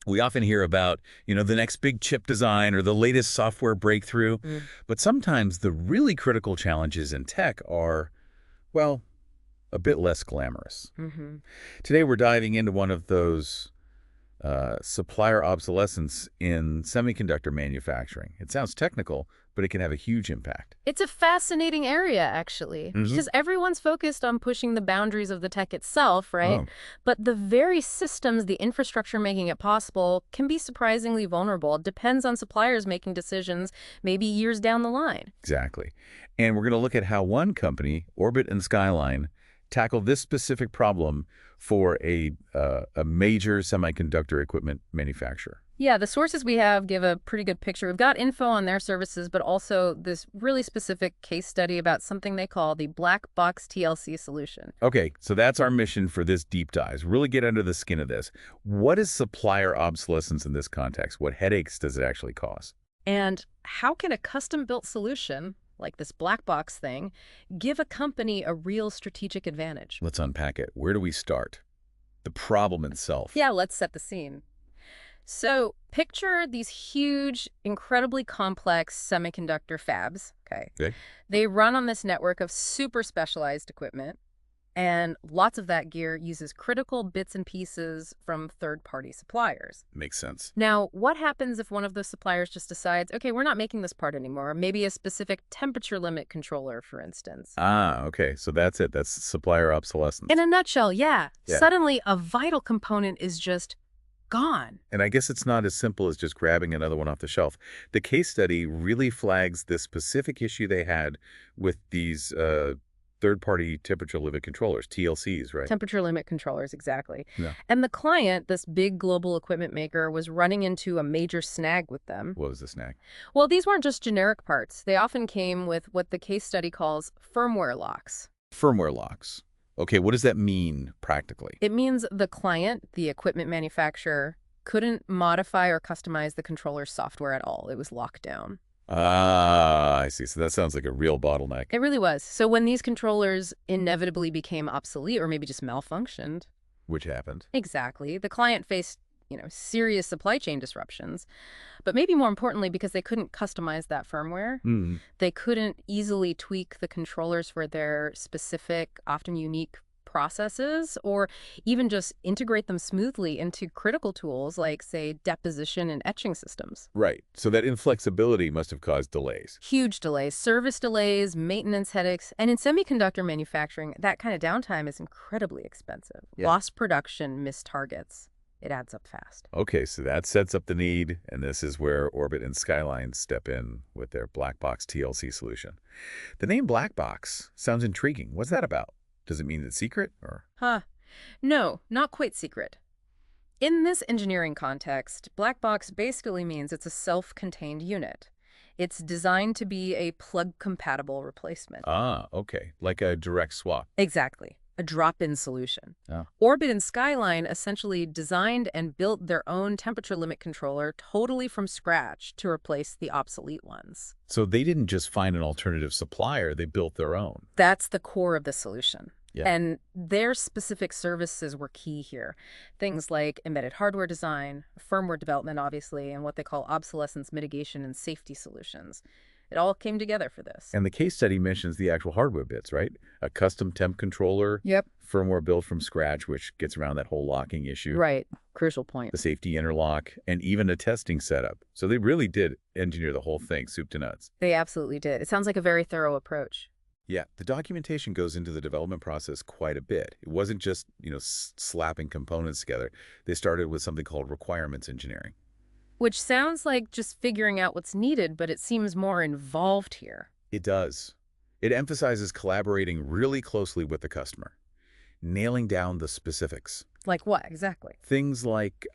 We often hear about, the next big chip design or the latest software breakthrough, but sometimes the really critical challenges in tech are, well, a bit less glamorous. Mm-hmm. Today we're diving into one of those supplier obsolescence in semiconductor manufacturing. It sounds technical, but it can have a huge impact. It's a fascinating area, actually, because everyone's focused on pushing the boundaries of the tech itself, right? Oh, But the very systems, the infrastructure making it possible, can be surprisingly vulnerable. It depends on suppliers making decisions maybe years down the line. exactly. And we're going to look at how one company, Orbit and Skyline, tackled this specific problem for a major semiconductor equipment manufacturer. Yeah, the sources we have give a pretty good picture. We've got info on their services, but also this really specific case study about something they call the Blackbox TLC solution. Okay, so that's our mission for this deep dive. Really get under the skin of this. What is supplier obsolescence in this context? What headaches does it actually cause? And how can a custom-built solution, like this black box thing, give a company a real strategic advantage? Let's unpack it. Where do we start? The problem itself. Yeah, let's set the scene. So picture these huge, incredibly complex semiconductor fabs, okay? Okay. They run on this network of super specialized equipment, and lots of that gear uses critical bits and pieces from third-party suppliers. Makes sense. Now, what happens if one of those suppliers just decides, okay, we're not making this part anymore, maybe a specific temperature limit controller, for instance? Ah, okay. So that's it. That's supplier obsolescence. In a nutshell, yeah. Yeah. Suddenly, a vital component is just gone. And I guess it's not as simple as just grabbing another one off the shelf. The case study really flags this specific issue they had with these third-party temperature limit controllers, TLCs, right? Temperature limit controllers, exactly. Yeah. And the client, this big global equipment maker, was running into a major snag with them. What was the snag? Well, these weren't just generic parts. They often came with what the case study calls firmware locks. Firmware locks. Okay, what does that mean practically? It means the client, the equipment manufacturer, couldn't modify or customize the controller's software at all. It was locked down. Ah, I see. So that sounds like a real bottleneck. It really was. So when these controllers inevitably became obsolete or maybe just malfunctioned, Which happened. exactly, the client faced, serious supply chain disruptions. But maybe more importantly, because they couldn't customize that firmware, they couldn't easily tweak the controllers for their specific, often unique processes, or even just integrate them smoothly into critical tools like, say, deposition and etching systems. Right. So that inflexibility must have caused delays. Huge delays, service delays, maintenance headaches, and in semiconductor manufacturing, that kind of downtime is incredibly expensive. Yeah. Lost production, missed targets. It adds up fast. Okay, so that sets up the need, and this is where Orbit and Skyline step in with their Blackbox TLC solution. The name Blackbox sounds intriguing. What's that about? Does it mean it's secret, or? No, not quite secret. In this engineering context, black box basically means it's a self-contained unit. It's designed to be a plug-compatible replacement. Ah, okay. Like a direct swap. Exactly. A drop-in solution. Oh. Orbit and Skyline essentially designed and built their own temperature limit controller totally from scratch to replace the obsolete ones. So they didn't just find an alternative supplier, they built their own. That's the core of the solution. Yeah. And their specific services were key here. Things like embedded hardware design, firmware development, obviously, and what they call obsolescence mitigation and safety solutions. It all came together for this. And the case study mentions the actual hardware bits, right? A custom temp controller, Yep. firmware built from scratch, which gets around that whole locking issue. Right. Crucial point. The safety interlock, and even a testing setup. So they really did engineer the whole thing, soup to nuts. They absolutely did. It sounds like a very thorough approach. Yeah, the documentation goes into the development process quite a bit. It wasn't just, slapping components together. They started with something called requirements engineering. Which sounds like just figuring out what's needed, but it seems more involved here. It does. It emphasizes collaborating really closely with the customer, nailing down the specifics. Like what, exactly? Things like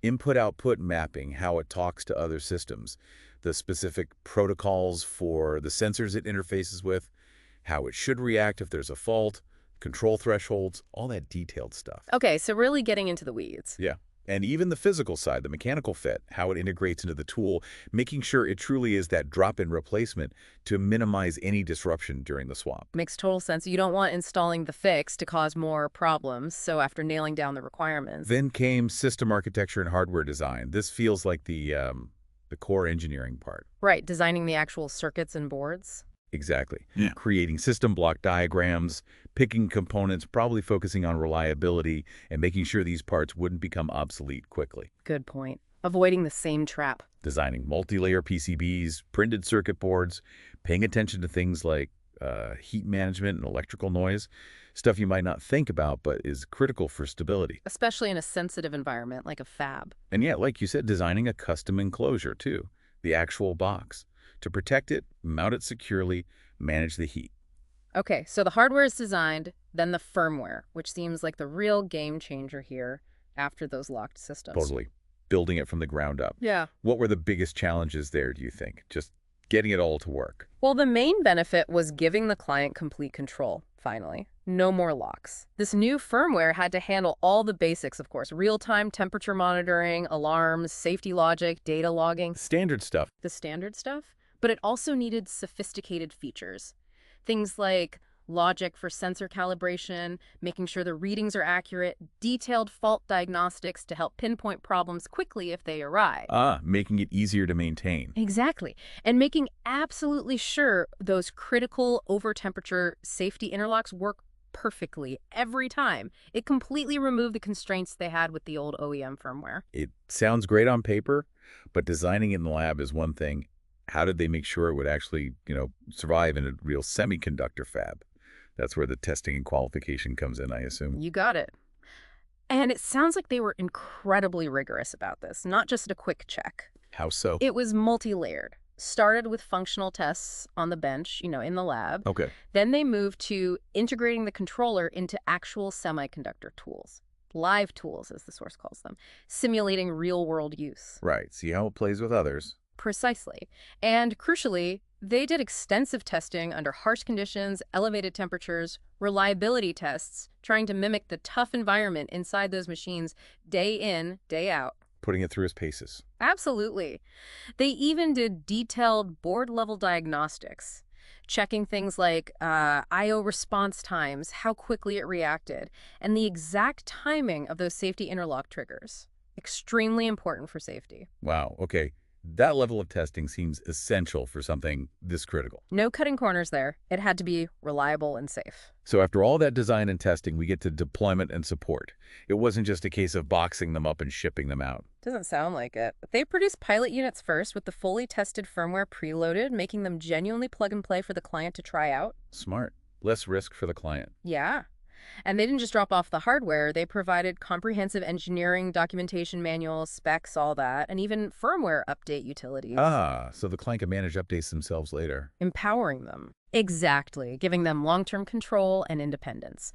input-output mapping, how it talks to other systems, the specific protocols for the sensors it interfaces with, how it should react if there's a fault, control thresholds, all that detailed stuff. Okay, so really getting into the weeds. Yeah. And even the physical side, the mechanical fit, how it integrates into the tool, making sure it truly is that drop-in replacement to minimize any disruption during the swap. Makes total sense. You don't want installing the fix to cause more problems, so after nailing down the requirements. Then came system architecture and hardware design. This feels like the core engineering part. Right, designing the actual circuits and boards. Exactly. Yeah. Creating system block diagrams, picking components, probably focusing on reliability, and making sure these parts wouldn't become obsolete quickly. Good point. Avoiding the same trap. Designing multi-layer PCBs, printed circuit boards, paying attention to things like heat management and electrical noise, stuff you might not think about but is critical for stability. Especially in a sensitive environment like a fab. And yeah, like you said, designing a custom enclosure too, the actual box, to protect it, mount it securely, manage the heat. Okay, so the hardware is designed, then the firmware, which seems like the real game changer here after those locked systems. Totally. Building it from the ground up. Yeah. What were the biggest challenges there, do you think? Just getting it all to work. Well, the main benefit was giving the client complete control, finally. No more locks. This new firmware had to handle all the basics, of course. Real-time temperature monitoring, alarms, safety logic, data logging. Standard stuff. The standard stuff. But it also needed sophisticated features. Things like logic for sensor calibration, making sure the readings are accurate, detailed fault diagnostics to help pinpoint problems quickly if they arise. Making it easier to maintain. Exactly. And making absolutely sure those critical over-temperature safety interlocks work perfectly every time. It completely removed the constraints they had with the old OEM firmware. It sounds great on paper, but designing it in the lab is one thing. How did they make sure it would actually, survive in a real semiconductor fab? That's where the testing and qualification comes in, I assume. You got it. And it sounds like they were incredibly rigorous about this, not just a quick check. How so? It was multi-layered. Started with functional tests on the bench, in the lab. Okay. Then they moved to integrating the controller into actual semiconductor tools. Live tools, as the source calls them. Simulating real-world use. Right. See how it plays with others. Precisely. And crucially, they did extensive testing under harsh conditions, elevated temperatures, reliability tests, trying to mimic the tough environment inside those machines day in, day out. Putting it through its paces. Absolutely. They even did detailed board-level diagnostics, checking things like I/O response times, how quickly it reacted, and the exact timing of those safety interlock triggers. Extremely important for safety. Wow. Okay. That level of testing seems essential for something this critical. No cutting corners there. It had to be reliable and safe. So after all that design and testing, we get to deployment and support. It wasn't just a case of boxing them up and shipping them out. Doesn't sound like it. They produced pilot units first with the fully tested firmware preloaded, making them genuinely plug and play for the client to try out. Smart. Less risk for the client. Yeah. And they didn't just drop off the hardware. They provided comprehensive engineering, documentation manuals, specs, all that, and even firmware update utilities. So the client can manage updates themselves later. Empowering them. Exactly. Giving them long-term control and independence.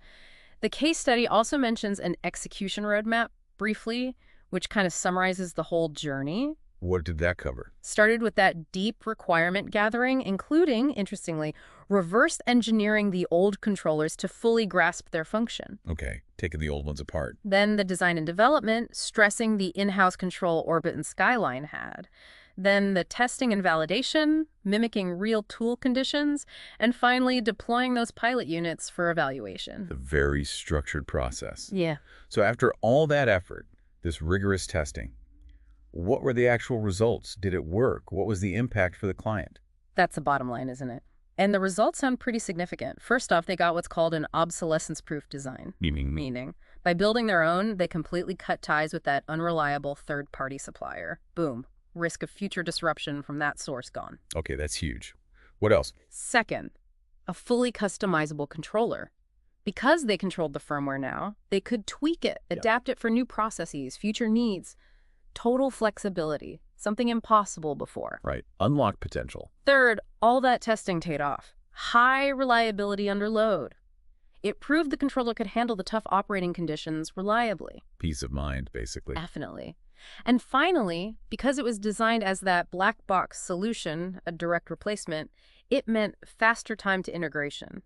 The case study also mentions an execution roadmap, briefly, which kind of summarizes the whole journey. What did that cover? Started with that deep requirement gathering, including, interestingly, reverse engineering the old controllers to fully grasp their function. Okay, taking the old ones apart. Then the design and development, stressing the in-house control Orbit and Skyline had. Then the testing and validation, mimicking real tool conditions, and finally deploying those pilot units for evaluation. A very structured process. Yeah. So after all that effort, this rigorous testing, what were the actual results? Did it work? What was the impact for the client? That's the bottom line, isn't it? And the results sound pretty significant. First off, they got what's called an obsolescence-proof design. Meaning, by building their own, they completely cut ties with that unreliable third-party supplier. Boom. Risk of future disruption from that source gone. Okay, that's huge. What else? Second, a fully customizable controller. Because they controlled the firmware now, they could tweak it, adapt it for new processes, future needs. Total flexibility, something impossible before. Right. Unlock potential. Third, all that testing paid off. High reliability under load. It proved the controller could handle the tough operating conditions reliably. Peace of mind, basically. Definitely. And finally, because it was designed as that black box solution, a direct replacement, it meant faster time to integration.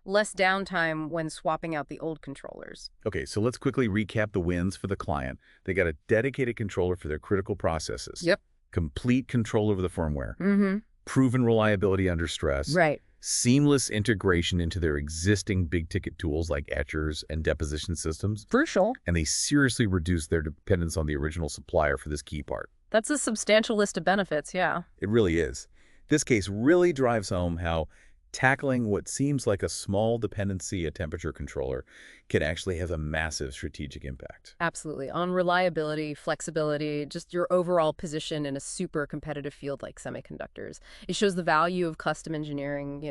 less downtime when swapping out the old controllers. Okay, so let's quickly recap the wins for the client. They got a dedicated controller for their critical processes. Yep. Complete control over the firmware. Mm-hmm. Proven reliability under stress. Right. Seamless integration into their existing big-ticket tools like etchers and deposition systems. Crucial. And they seriously reduce their dependence on the original supplier for this key part. That's a substantial list of benefits, yeah. It really is. This case really drives home how tackling what seems like a small dependency, a temperature controller, can actually have a massive strategic impact. Absolutely. On reliability, flexibility, just your overall position in a super competitive field like semiconductors. It shows the value of custom engineering,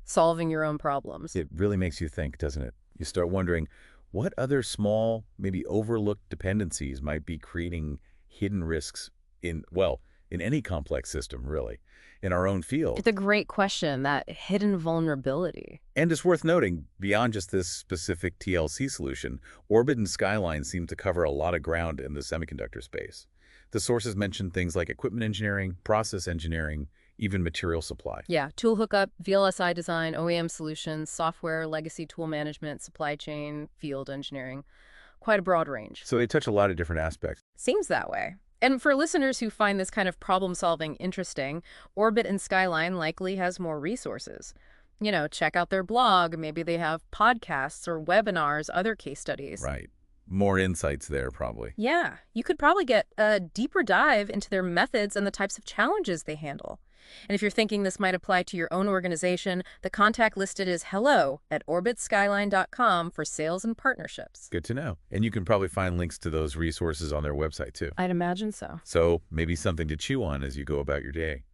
solving your own problems. It really makes you think, doesn't it? You start wondering what other small, maybe overlooked dependencies might be creating hidden risks in any complex system, really, in our own field. It's a great question, that hidden vulnerability. And it's worth noting, beyond just this specific TLC solution, Orbit and Skyline seem to cover a lot of ground in the semiconductor space. The sources mention things like equipment engineering, process engineering, even material supply. Yeah, tool hookup, VLSI design, OEM solutions, software, legacy tool management, supply chain, field engineering. Quite a broad range. So they touch a lot of different aspects. Seems that way. And for listeners who find this kind of problem-solving interesting, Orbit and Skyline likely has more resources. Check out their blog. Maybe they have podcasts or webinars, other case studies. Right. More insights there, probably. Yeah, you could probably get a deeper dive into their methods and the types of challenges they handle. And if you're thinking this might apply to your own organization, the contact listed is hello@orbitskyline.com for sales and partnerships. Good to know. And you can probably find links to those resources on their website, too. I'd imagine so. So maybe something to chew on as you go about your day.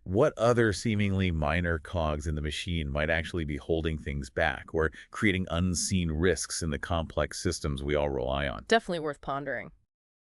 What other seemingly minor cogs in the machine might actually be holding things back or creating unseen risks in the complex systems we all rely on? Definitely worth pondering.